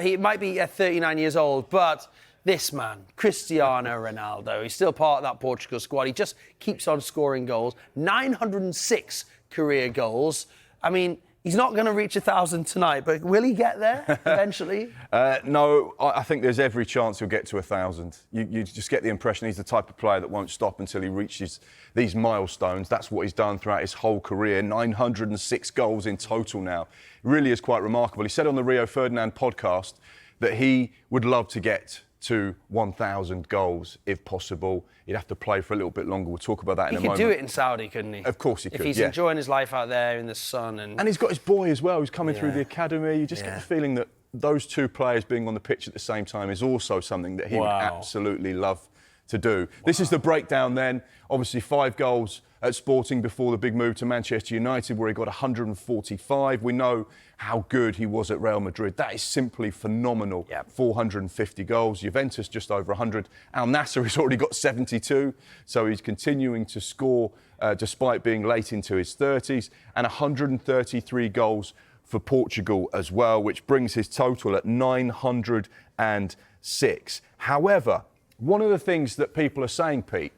He might be 39 years old, but this man, Cristiano Ronaldo, he's still part of that Portugal squad. He just keeps on scoring goals. 906 career goals. I mean, he's not going to reach 1,000 tonight, but will he get there eventually? No, I think there's every chance he'll get to 1,000. You just get the impression he's the type of player that won't stop until he reaches these milestones. That's what he's done throughout his whole career. 906 goals in total now. It really is quite remarkable. He said on the Rio Ferdinand podcast that he would love to get to 1,000 goals if possible. He'd have to play for a little bit longer. We'll talk about that in a moment. He could do it in Saudi, couldn't he? Of course he could, if he's enjoying his life out there in the sun. And he's got his boy as well, who's coming through the academy. You just get the feeling that those two players being on the pitch at the same time is also something that he would absolutely love to do. This is the breakdown then. Obviously 5 goals at Sporting before the big move to Manchester United, where he got 145. We know how good he was at Real Madrid. That is simply phenomenal. 450 goals. Juventus just over 100. Al Nassr has already got 72, so he's continuing to score despite being late into his 30s, and 133 goals for Portugal as well, which brings his total at 906. However, one of the things that people are saying, Pete,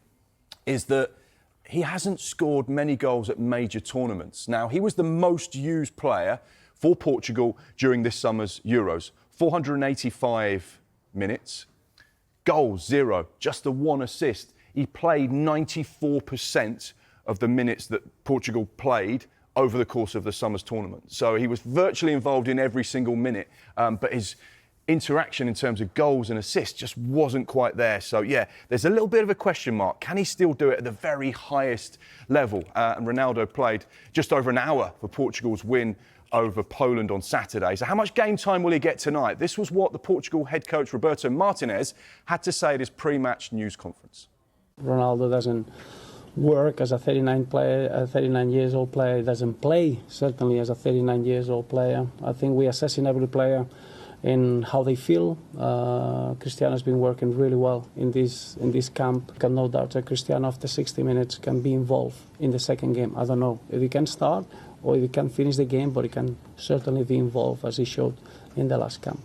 is that he hasn't scored many goals at major tournaments. Now, he was the most used player for Portugal during this summer's Euros. 485 minutes, goals 0, just the 1 assist. He played 94% of the minutes that Portugal played over the course of the summer's tournament. So he was virtually involved in every single minute, but his interaction in terms of goals and assists just wasn't quite there. So, yeah, there's a little bit of a question mark. Can he still do it at the very highest level? And Ronaldo played just over an hour for Portugal's win over Poland on Saturday. So how much game time will he get tonight? This was what the Portugal head coach Roberto Martinez had to say at his pre-match news conference. Ronaldo doesn't work as a 39 years old player. He doesn't play, certainly, as a 39 years old player. I think we're assessing every player in how they feel. Cristiano has been working really well in this camp. I have no doubt that Cristiano, after 60 minutes, can be involved in the second game. I don't know if he can start or if he can finish the game, but he can certainly be involved, as he showed in the last camp.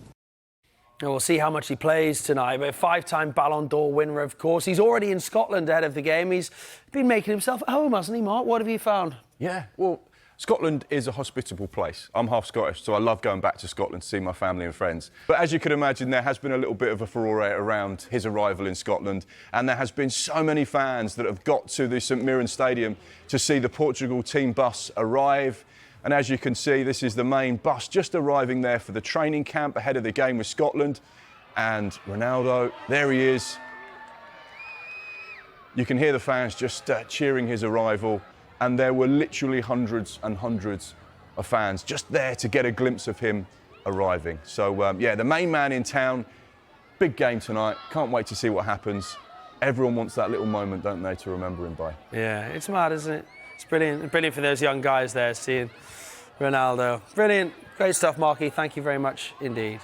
And we'll see how much he plays tonight. But a 5-time Ballon d'Or winner, of course. He's already in Scotland ahead of the game. He's been making himself at home, hasn't he, Mark? What have you found? Yeah, well, Scotland is a hospitable place. I'm half Scottish, so I love going back to Scotland to see my family and friends. But as you can imagine, there has been a little bit of a furore around his arrival in Scotland, and there has been so many fans that have got to the St Mirren Stadium to see the Portugal team bus arrive. And as you can see, this is the main bus just arriving there for the training camp ahead of the game with Scotland. And Ronaldo, there he is. You can hear the fans just cheering his arrival. And there were literally hundreds and hundreds of fans just there to get a glimpse of him arriving. So, yeah, the main man in town. Big game tonight. Can't wait to see what happens. Everyone wants that little moment, don't they, to remember him by. Yeah, it's mad, isn't it? It's brilliant. Brilliant for those young guys there, seeing Ronaldo. Brilliant. Great stuff, Marky. Thank you very much indeed.